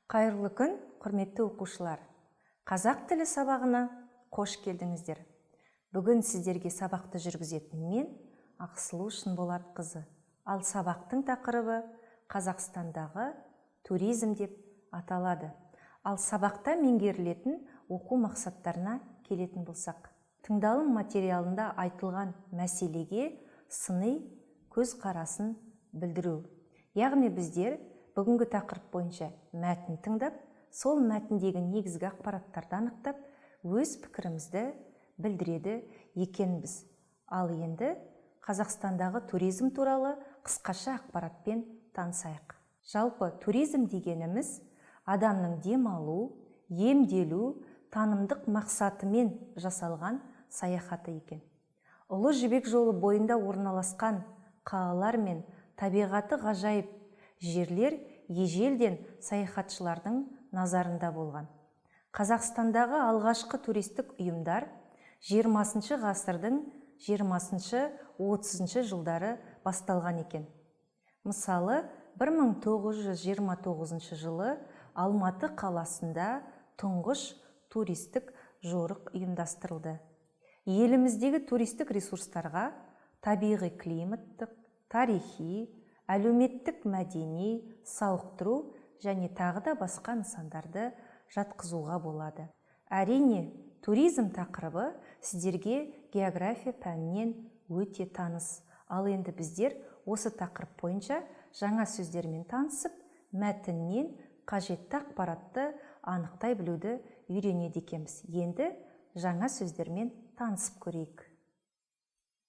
Қайырлы күн, құрметті оқушылар. Қазақ тілі сабағына қош келдіңіздер. Бүгін сіздерге сабақты жүргізетін мен Ақсылу Шынболатқызы. Ал сабақтың тақырыбы Қазақстандағы туризм деп аталады. Ал сабақта меңгерілетін оқу мақсаттарына келетін болсақ, тыңдалым материалында айтылған мәселеге сыни көзқарасын білдіру. Яғни біздер бүгінгі тақырып бойынша мәтін тыңдап, сол мәтіндегі негізгі ақпараттарды анықтап, өз пікірімізді білдіреді екенбіз. Ал енді Қазақстандағы туризм туралы қысқаша ақпаратпен танысайық. Жалпы туризм дегеніміз адамның демалу, емделу, танымдық мақсатымен жасалған саяхаты екен. Ұлы Жібек жолы бойында орналасқан қалалар мен табиғаты ғажайып жерлер ежелден саяхатшылардың назарында болған. Қазақстандағы алғашқы туристік ұйымдар 20 ғасырдың 20-30 жылдары басталған екен. Мысалы, 1929 жылы Алматы қаласында тұңғыш туристік жорық ұйымдастырылды. Еліміздегі туристік ресурстарға табиғи климаттық, тарихи, әлеуметтік мәдени, сауықтыру және тағы да басқа нысандарды жатқызуға болады. Әрине, туризм тақырыбы сіздерге география пәнінен өте таныс. Ал енді біздер осы тақырып бойынша жаңа сөздермен танысып, мәтіннен қажетті ақпаратты анықтай білуді үйренеді екенбіз. Енді жаңа сөздермен танысып көрейік.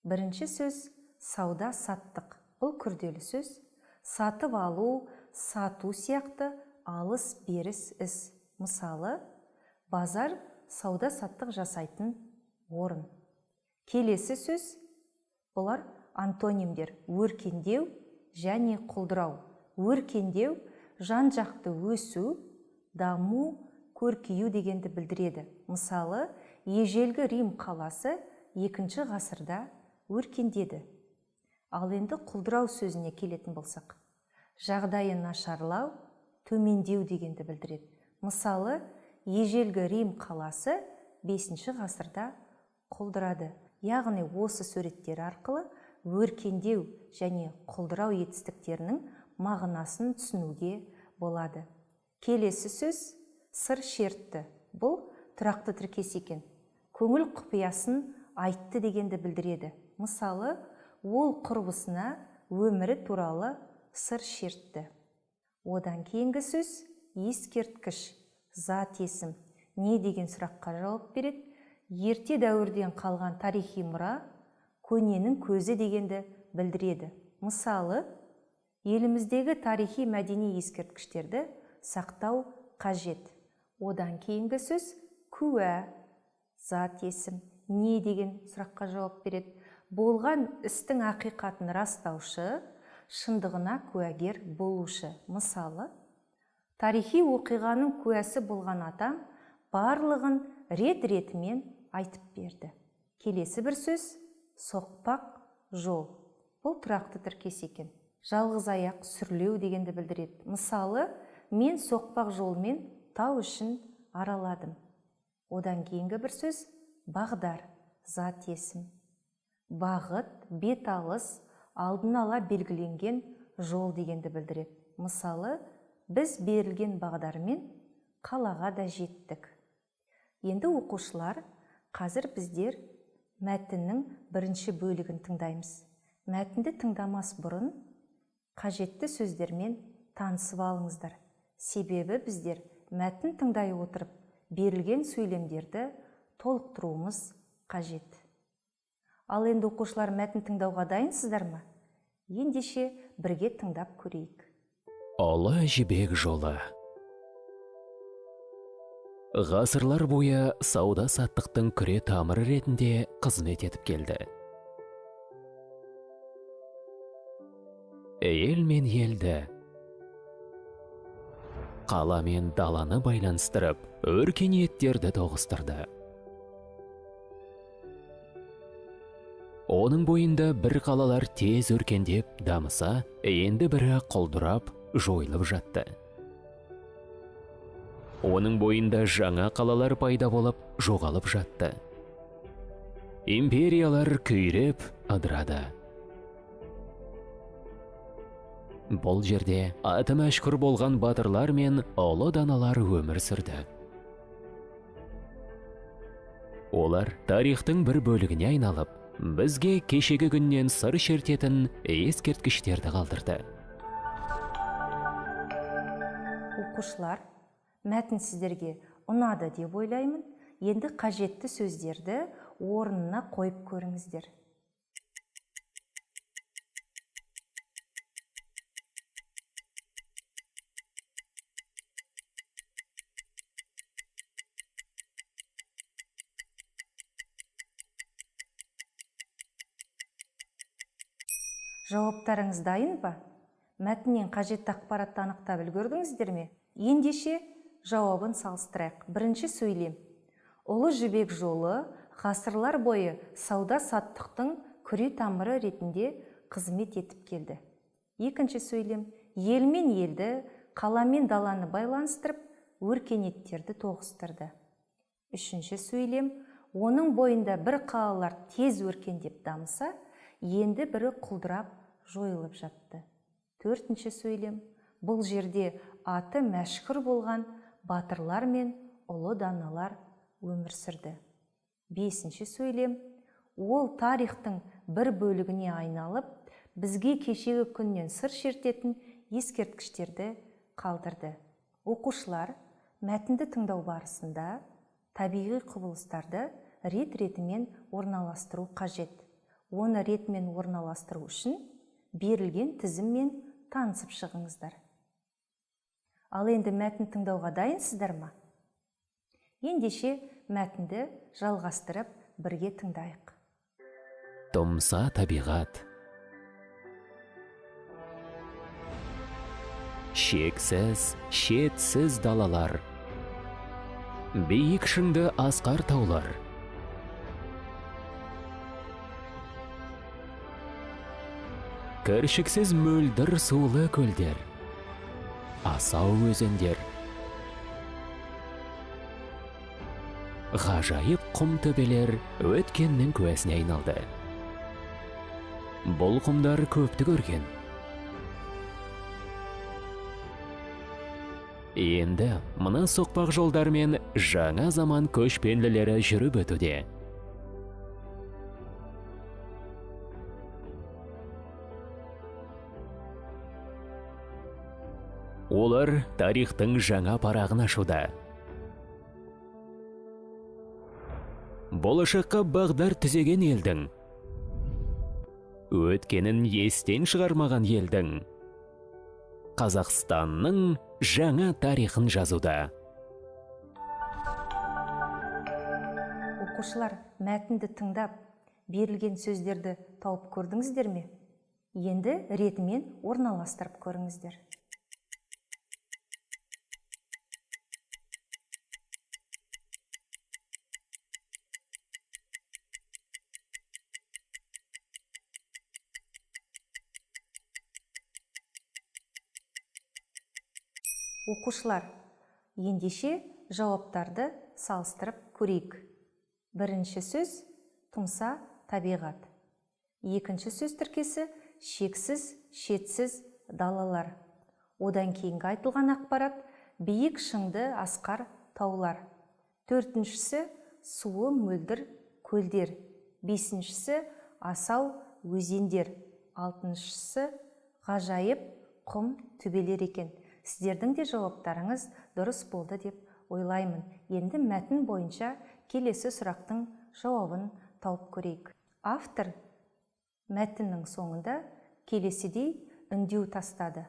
Бірінші сөз сауда-саттық. Бұл күрделі сөз. Сатып алу, сату сияқты алыс-беріс іс. Мысалы, базар сауда-саттық жасайтын орын. Келесі сөз. Бұлар антонимдер: өркендеу және құлдырау. Өркендеу жан-жақты өсу, даму, көркею дегенді білдіреді. Мысалы, ежелгі Рим қаласы 2 ғасырда өркендеді. Ал енді құлдырау сөзіне келетін болсақ, жағдайы нашарлау, төмендеу дегенді білдіреді. Мысалы, ежелгі Рим қаласы 5 ғасырда құлдырады. Яғни осы суреттер арқылы өркендеу және құлдырау етістіктерінің мағынасын түсінуге болады. Келесі сөз сыр шертті. Бұл тұрақты тіркес екен. Көңіл құпиясын айтты дегенді білдіреді. Мысалы, ол құрбысына өмірі туралы сыр шертті. Одан кейінгі сөз ескерткіш, зат есім. Не деген сұраққа жауап береді? Ерте дәуірден қалған тарихи мұра, көненің көзі дегенді білдіреді. Мысалы, еліміздегі тарихи мәдени ескерткіштерді сақтау қажет. Одан кейінгі сөз куә, зат есім. Не деген сұраққа жауап береді? Болған істің ақиқатын растаушы, шындығына куәгер болушы. Мысалы, тарихи оқиғаның куәсі болған атам барлығын рет-ретімен айтып берді. Келесі бір сөз соқпақ жол. Бұл тұрақты тіркес екен. Жалғыз аяқ сүрлеу дегенді білдіреді. Мысалы, мен соқпақ жолмен тау үшін араладым. Одан кейінгі бір сөз бағдар, зат есім. Бағыт, бет алыс, алдын ала белгіленген жол дегенді білдіреді. Мысалы, біз берілген бағдармен қалаға да жеттік. Енді оқушылар, қазір біздер мәтіннің бірінші бөлігін тыңдаймыз. Мәтінді тыңдамас бұрын қажетті сөздермен танысып алыңыздар. Себебі біздер мәтін тыңдай отырып берілген сөйлемдерді толықтыруымыз қажет. Ал енді оқушылар мәтін тыңдауға дайынсыздар ма? Ендеше бірге тыңдап көрейік. Ұлы Жібек жолы. Ғасырлар бойы сауда-саттықтың күре тамыры ретінде қызмет етіп келді. Ел мен елді, қала мен даланы байланыстырып, өркениеттерді тоғыстырды. Оның бойында бір қалалар тез өркендеп дамыса, енді бірі құлдырап, жойылып жатты. Оның бойында жаңа қалалар пайда болып, жоғалып жатты. Империялар күйреп, ыдырады. Бұл жерде аты мәшһүр болған батырлар мен ұлы даналар өмір сүрді. Олар тарихтың бір бөлігіне айналып, бізге кешегі күннен сыр шертетін ескерткіштерді қалдырды. Оқушылар, мәтін сіздерге ұнады деп ойлаймын. Енді қажетті сөздерді орнына қойып көріңіздер. Жауаптарыңыз дайын ба? Мәтіннен қажетті ақпаратты анықтап үлгердіңіздер ме? Ендеше жауабын салыстырайық. Бірінші сөйлем. Ұлы жібек жолы ғасырлар бойы сауда-саттықтың күре тамыры ретінде қызмет етіп келді. Екінші сөйлем. Ел мен елді, қала мен даланы байланыстырып, өркениеттерді тоғыстырды. Үшінші сөйлем. Оның бойында бір қалалар тез өркендеп дамыса, енді бірі құлдырап жойылып жатты. Төртінші сөйлем. Бұл жерде аты мәшһүр болған батырлар мен ұлы даналар өмір сүрді. Бесінші сөйлем. Ол тарихтың бір бөлігіне айналып, бізге кешегі күннен сыр шертетін ескерткіштерді қалдырды. Оқушылар, мәтінді тыңдау барысында табиғи құбылыстарды рет-ретімен орналастыру қажет. Оны ретмен орналастыру үшін берілген тізіммен танысып шығыңыздар. Ал енді мәтін тыңдауға дайынсыздар ма? Ендеше мәтінді жалғастырып бірге тыңдайық. Тұмса табиғат. Шексіз, шетсіз далалар. Биік шыңды асқар таулар. Кіршіксіз мөлдір сулы көлдер. Асау өзендер. Ғажайып құм төбелер өткеннің куәсіне айналды. Бұл құмдар көпті көрген. Енді мына соқпақ жолдармен жаңа заман көшпенділері жүріп өтуде. Олар тарихтың жаңа парағын ашуда. Болашаққа бағдар түзеген елдің, өткенін естен шығармаған елдің, Қазақстанның жаңа тарихын жазуда. Оқушылар, мәтінді тыңдап, берілген сөздерді тауып көрдіңіздер ме? Енді ретімен орналастырып көріңіздер. Оқушылар, ендеше жауаптарды салыстырып көрейік. Бірінші сөз тұмса табиғат. Екінші сөз тіркесі шексіз, шетсіз далалар. Одан кейінгі айтылған ақпарат биік шыңды асқар таулар. Төртіншісі суы мөлдір көлдер. Бесіншісі асау өзендер. Алтыншысы ғажайып құм төбелер екен. Сіздердің де жауаптарыңыз дұрыс болды деп ойлаймын. Енді мәтін бойынша келесі сұрақтың жауабын тауып көрейік. Автор мәтіннің соңында келесідей үндеу тастады.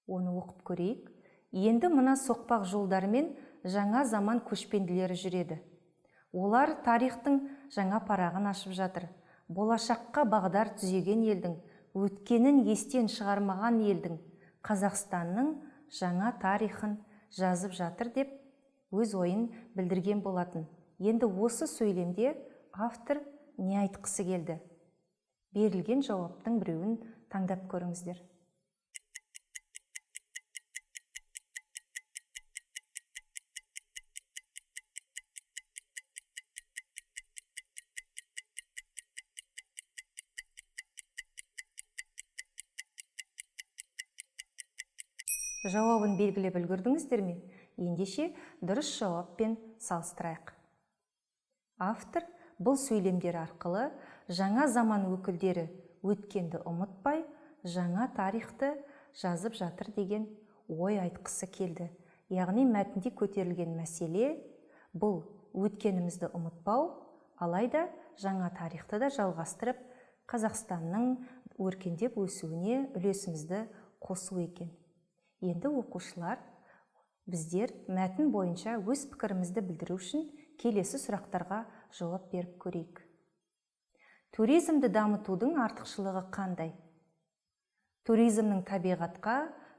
Оны оқып көрейік. Енді мына соқпақ жолдармен жаңа заман көшпенділері жүреді. Олар тарихтың жаңа парағын ашып жатыр. Болашаққа бағдар түзеген елдің, өткенін естен шығармаған елдің, Қазақстанның жаңа тарихын жазып жатыр деп өз ойын білдірген болатын. Енді осы сөйлемде автор не айтқысы келді? Берілген жауаптың біреуін таңдап көріңіздер. Жауабын белгілеп үлгердіңіздер ме? Ендеше дұрыс жауаппен салыстырайық. Автор бұл сөйлемдер арқылы жаңа заман өкілдері өткенді ұмытпай, жаңа тарихты жазып жатыр деген ой айтқысы келді. Яғни мәтінде көтерілген мәселе бұл өткенімізді ұмытпау, алайда жаңа тарихты да жалғастырып, Қазақстанның өркендеп өсуіне үлесімізді қосу екен. Енді оқушылар, біздер мәтін бойынша өз пікірімізді білдіру үшін келесі сұрақтарға жауап беріп көрейік. Туризмді дамытудың артықшылығы қандай? Туризмнің табиғатқа,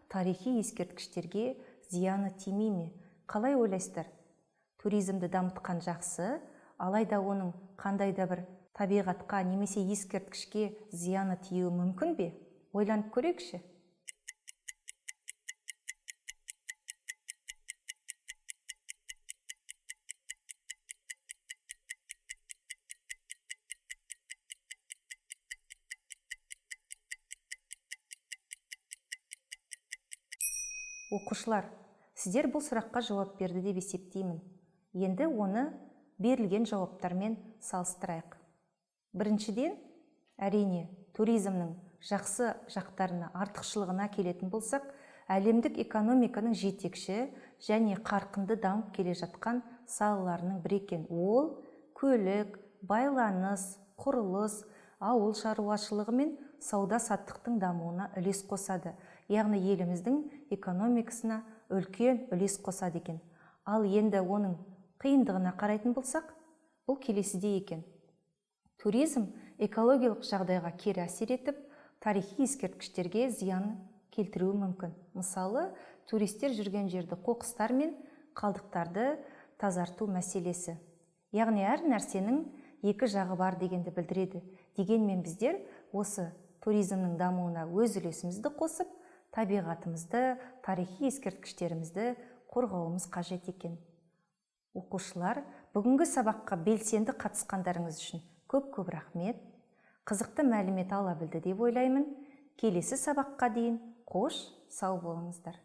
тарихи ескерткіштерге зияны тимей ме? Қалай ойлайсыздар? Туризмді дамытқан жақсы, алайда оның қандай да бір табиғатқа немесе ескерткішке зияны тиюі мүмкін бе? Ойланып көрейікші. Оқушылар, сіздер бұл сұраққа жауап берді деп есептеймін. Енді оны берілген жауаптармен салыстырайық. Біріншіден, әрине, туризмнің жақсы жақтарына, артықшылығына келетін болсақ, әлемдік экономиканың жетекші және қарқынды дамып келе жатқан салаларының бірі екен. Ол көлік, байланыс, құрылыс, ауыл шаруашылығы мен сауда-саттықтың дамуына үлес қосады. Яғни еліміздің экономикасына үлкен үлес қосады екен. Ал енді оның қиындығына қарайтын болсақ, бұл келесіде екен. Туризм экологиялық жағдайға кері әсер етіп, тарихи ескерткіштерге зиян келтіруі мүмкін. Мысалы, туристер жүрген жерді қоқыстар мен қалдықтарды тазарту мәселесі. Яғни әр нәрсенің екі жағы бар дегенді білдіреді. Дегенмен біздер осы туризмнің дамуына өз үлесімізді қосып, табиғатымызды, тарихи ескерткіштерімізді қорғауымыз қажет екен. Оқушылар, бүгінгі сабаққа белсенді қатысқандарыңыз үшін көп рахмет. Қызықты мәлімет ала білді деп ойлаймын. Келесі сабаққа дейін қош, сау болыңыздар.